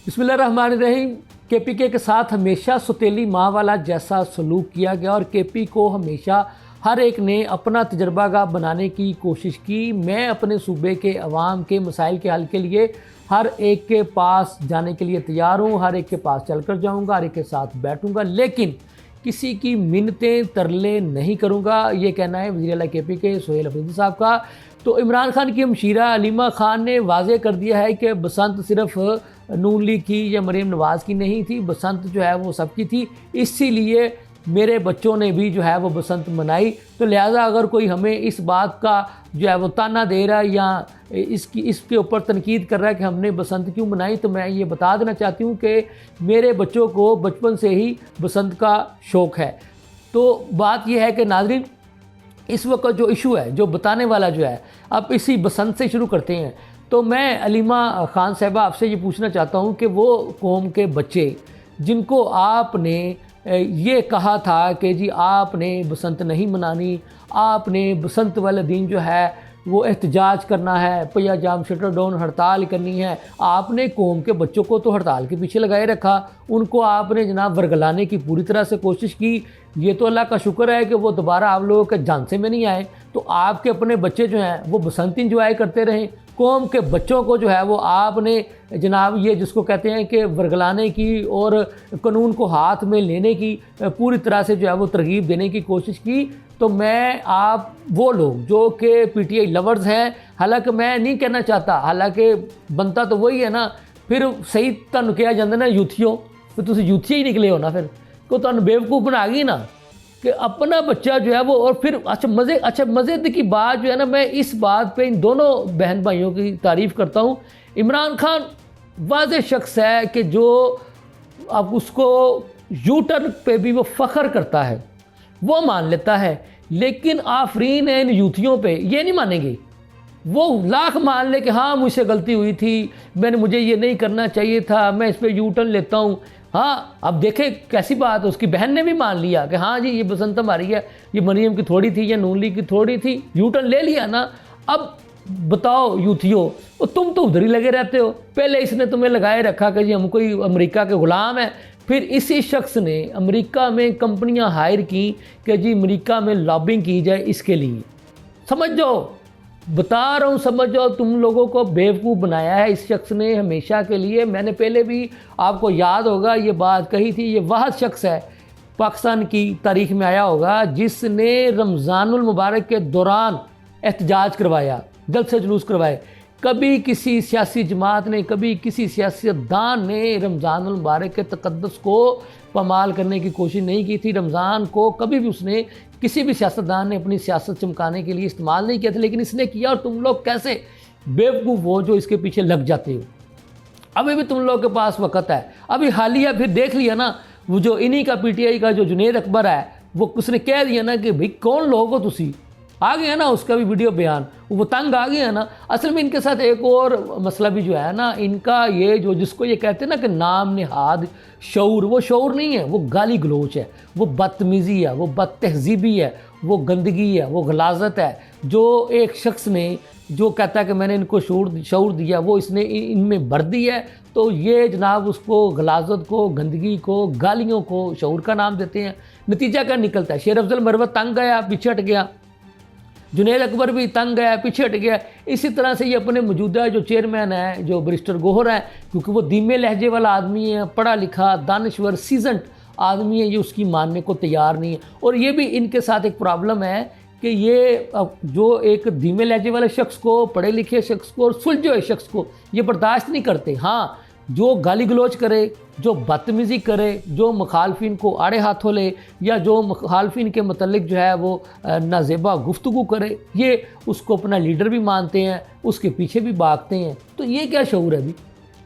बिस्मिल्लाहिर्रहमानिर्रहीम। केपीके के साथ हमेशा सौतेली माँ वाला जैसा सलूक किया गया और केपी को हमेशा हर एक ने अपना तजर्बागाह बनाने की कोशिश की। मैं अपने सूबे के अवाम के मसाइल के हल के लिए हर एक के पास जाने के लिए तैयार हूँ, हर एक के पास चल कर जाऊँगा, हर एक के साथ बैठूँगा, लेकिन किसी की मिन्नतें तरले नहीं करूँगा। ये कहना है वज़ीर आला केपी के सोहेल अफरीदी साहब का। तो इमरान खान की हमशीरा अलीमा खान ने वाज़े कर दिया है कि बसंत सिर्फ नून लीग की या मरीम नवाज़ की नहीं थी, बसंत जो है वो सबकी थी, इसीलिए मेरे बच्चों ने भी जो है वो बसंत मनाई। तो लिहाजा अगर कोई हमें इस बात का जो है वो ताना दे रहा है या इसके ऊपर तनकीद कर रहा है कि हमने बसंत क्यों मनाई, तो मैं ये बता देना चाहती हूँ कि मेरे बच्चों को बचपन से ही बसंत का शौक़ है। तो बात यह है कि नाज़रीन, इस वक्त जो इशू है, जो बताने वाला जो है, अब इसी बसंत से शुरू करते हैं। तो मैं अलीमा खान साहिबा आपसे ये पूछना चाहता हूँ कि वो कौम के बच्चे जिनको आपने ये कहा था कि जी आपने बसंत नहीं मनानी, आपने बसंत वाले दिन जो है वो एहतजाज करना है, पहिया जाम शटर डाउन हड़ताल करनी है, आपने कौम के बच्चों को तो हड़ताल के पीछे लगाए रखा, उनको आपने जनाब वर्गलाने की पूरी तरह से कोशिश की। ये तो अल्लाह का शुक्र है कि वो दोबारा आप लोगों के झांसे में नहीं आए। तो आपके अपने बच्चे जो हैं वो बसंत इंजॉय करते रहें, कौम के बच्चों को जो है वो आपने जनाब ये जिसको कहते हैं कि वर्गलाने की और कानून को हाथ में लेने की पूरी तरह से जो है वो तरगीब देने की कोशिश की। तो मैं आप वो लोग जो कि पीटीआई लवर्स हैं, हालांकि मैं नहीं कहना चाहता, हालांकि बनता तो वही है ना, फिर सही तुहानू कहा जाता ना यूथियों, तो तुम यूथिया ही निकले हो ना, फिर को तुहानू बेवकूफ़ बना गई ना कि अपना बच्चा जो है वो। और फिर अच्छा मज़े की बात जो है ना, मैं इस बात पे इन दोनों बहन भाइयों की तारीफ़ करता हूँ। इमरान खान वाज़े शख्स है कि जो अब उसको यू टर्न पे भी वो फ़ख्र करता है, वो मान लेता है, लेकिन आफरीन है इन यूथियों पे ये नहीं मानेंगे। वो लाख मान ले कि हाँ मुझसे गलती हुई थी, मुझे ये नहीं करना चाहिए था, मैं इस पर यू टर्न लेता हूँ। हाँ, अब देखें कैसी बात है, उसकी बहन ने भी मान लिया कि हाँ जी ये बसंत हमारी है, ये मरियम की थोड़ी थी या नून लीग की थोड़ी थी, यू टर्न ले लिया ना। अब बताओ यूथियो, तुम तो उधर ही लगे रहते हो। पहले इसने तुम्हें लगाए रखा कि जी हम कोई अमेरिका के ग़ुलाम हैं, फिर इसी शख्स ने अमेरिका में कंपनियां हायर की कि जी अमेरिका में लॉबिंग की जाए इसके लिए। समझ जाओ, बता रहा हूँ, समझ जाओ, तुम लोगों को बेवकूफ़ बनाया है इस शख्स ने हमेशा के लिए। मैंने पहले भी आपको याद होगा ये बात कही थी, ये वह शख्स है पाकिस्तान की तारीख़ में आया होगा जिसने रमज़ानुल मुबारक के दौरान एहतजाज करवाया, जलसे जुलूस करवाए। कभी किसी सियासी जमात ने, कभी किसी सियासतदान ने रमज़ानुल मुबारक के तक़द्दुस को पमाल करने की कोशिश नहीं की थी। रमज़ान को कभी भी उसने किसी भी सियासतदान ने अपनी सियासत चमकाने के लिए इस्तेमाल नहीं किया था, लेकिन इसने किया। और तुम लोग कैसे बेवकूफ़ हो जो इसके पीछे लग जाते हो। अभी भी तुम लोगों के पास वक्त है। अभी हालिया फिर देख लिया ना, वो जो इन्हीं का पीटीआई का जो जुनैद अकबर है, वो उसने कह दिया ना कि भाई कौन लोग हो तुसी, आ गया ना उसका भी वीडियो बयान, वो तंग आ गया ना। असल में इनके साथ एक और मसला भी जो है ना, इनका ये जो जिसको ये कहते हैं ना कि नाम निहाद शऊर, वो शऊर नहीं है, वो गाली गलोच है, वो बदतमीज़ी है, वो बदतहजीबी है, वो गंदगी है, वो गलाजत है। जो एक शख्स ने जो कहता है कि मैंने इनको शऊर दिया, वो इसने इनमें भर दी है। तो ये जनाब उसको गलाजत को, गंदगी को, गालियों को शऊर का नाम देते हैं। नतीजा क्या निकलता है? शेर अफजल मरवत तंग गया, पीछे हट गया, जुनैद अकबर भी तंग गया, पीछे हट गया। इसी तरह से ये अपने मौजूदा जो चेयरमैन है, जो बैरिस्टर गोहर है, क्योंकि वो धीमे लहजे वाला आदमी है, पढ़ा लिखा, दानिश्वर, सीजनड आदमी है, ये उसकी मानने को तैयार नहीं है। और ये भी इनके साथ एक प्रॉब्लम है कि ये जो एक धीमे लहजे वाले शख्स को, पढ़े लिखे शख्स को और सुलझे हुए शख्स को ये बर्दाश्त नहीं करते। हाँ, जो गाली गलोच करे, जो बदतमीज़ी करे, जो मुखालफिन को आड़े हाथों ले, या जो मुखालफिन के मतलब जो है वो नाजेबा गुफ्तगू करे, ये उसको अपना लीडर भी मानते हैं, उसके पीछे भी भागते हैं। तो ये क्या शऊर है? अभी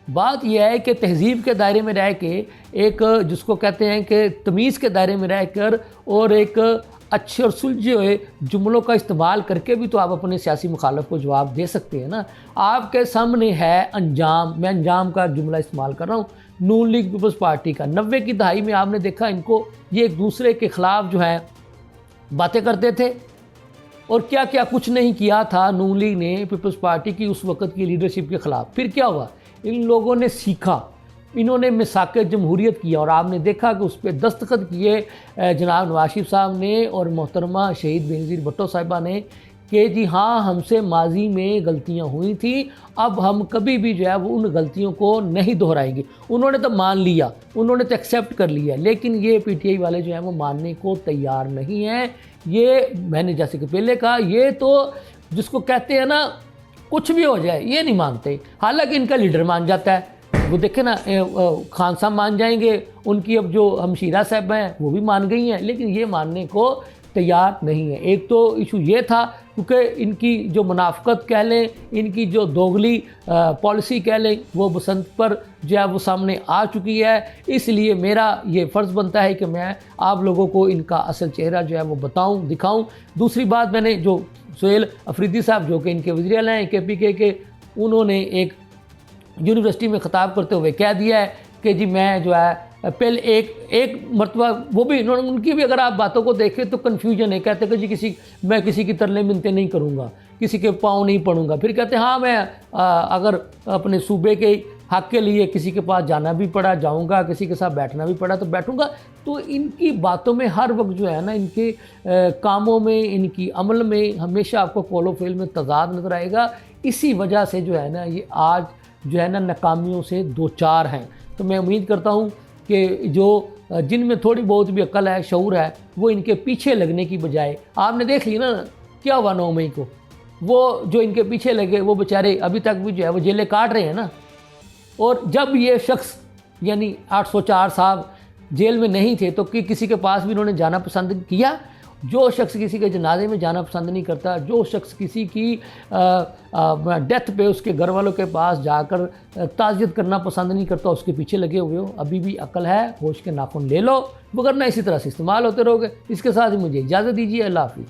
बात यह है कि तहज़ीब के दायरे में रह के, एक जिसको कहते हैं कि तमीज़ के दायरे में रह कर और एक अच्छे और सुलझे हुए जुमलों का इस्तेमाल करके भी तो आप अपने सियासी मुखालफ को जवाब दे सकते हैं ना। आपके सामने है अंजाम, मैं अंजाम का जुमला इस्तेमाल कर रहा हूँ, नून लीग पीपल्स पार्टी का। 90 की दहाई में आपने देखा इनको, ये एक दूसरे के ख़िलाफ़ जो है बातें करते थे, और क्या क्या कुछ नहीं किया था नून लीग ने पीपल्स पार्टी की उस वक़्त की लीडरशिप के ख़िलाफ़। फिर क्या हुआ? इन लोगों ने सीखा इन्होंने मिसाक जमहूरियत किया और आपने देखा कि उस पर दस्तखत किए जनाब नवाज शरीफ साहब ने और मोहतरमा शहीद बेनज़ीर भुट्टो साहिबा ने कि जी हाँ, हमसे माजी में गलतियां हुई थी, अब हम कभी भी जो है वो उन गलतियों को नहीं दोहराएंगे। उन्होंने तो मान लिया, उन्होंने तो एक्सेप्ट कर लिया, लेकिन ये पीटीआई वाले जो हैं वो मानने को तैयार नहीं हैं। ये मैंने जैसे कि पहले कहा, ये तो जिसको कहते हैं ना कुछ भी हो जाए ये नहीं मानते। हालांकि इनका लीडर मान जाता है, वो देखे ना, खान साहब मान जाएंगे, उनकी अब जो हमशीरा साहब हैं वो भी मान गई हैं, लेकिन ये मानने को तैयार नहीं है। एक तो इशू ये था क्योंकि इनकी जो मुनाफकत कह लें, इनकी जो दोगली पॉलिसी कह लें, वो बसंत पर जो है वो सामने आ चुकी है। इसलिए मेरा ये फ़र्ज़ बनता है कि मैं आप लोगों को इनका असल चेहरा जो है वो बताऊं, दिखाऊं। दूसरी बात, मैंने जो सुहेल अफरीदी साहब जो कि इनके वज़ीर आला हैं KPK के, उन्होंने एक यूनिवर्सिटी में ख़िताब करते हुए कह दिया है कि जी मैं जो है पहले एक मरतबा, वो भी इन्होंने, उनकी भी अगर आप बातों को देखें तो कन्फ्यूजन है। कहते हैं कि जी मैं किसी की तरले मिन्नतें नहीं करूँगा, किसी के पाँव नहीं पड़ूंगा। फिर कहते हैं हाँ मैं अगर अपने सूबे के हक़ के लिए किसी के पास जाना भी पड़ा जाऊँगा, किसी के साथ बैठना भी पड़ा तो बैठूँगा। तो इनकी बातों में हर वक्त जो है ना, इनके कामों में, इनकी अमल में हमेशा आपको कौलो फ़िल में तज़ाद नज़र आएगा। इसी वजह से जो है ना ये आज जो है ना नाकामियों से दो चार हैं। तो मैं उम्मीद करता हूँ कि जो जिनमें थोड़ी बहुत भी अक्ल है, शऊर है, वो इनके पीछे लगने की बजाय, आपने देख लिया ना क्या हुआ 9 मई को, वो जो इनके पीछे लगे वो बेचारे अभी तक भी जो है वो जेलें काट रहे हैं ना। और जब ये शख्स यानी 804 साहब जेल में नहीं थे तो किसी के पास भी इन्होंने जाना पसंद किया? जो शख्स किसी के जनाजे में जाना पसंद नहीं करता, जो शख्स किसी की डेथ पे उसके घर वालों के पास जाकर ताज़ियत करना पसंद नहीं करता, उसके पीछे लगे हुए हो। अभी भी अक्ल है, होश के नाखून ले लो, वरना इसी तरह से इस्तेमाल होते रहोगे। इसके साथ ही मुझे इजाज़त दीजिए। अल्लाह हाफ़िज़।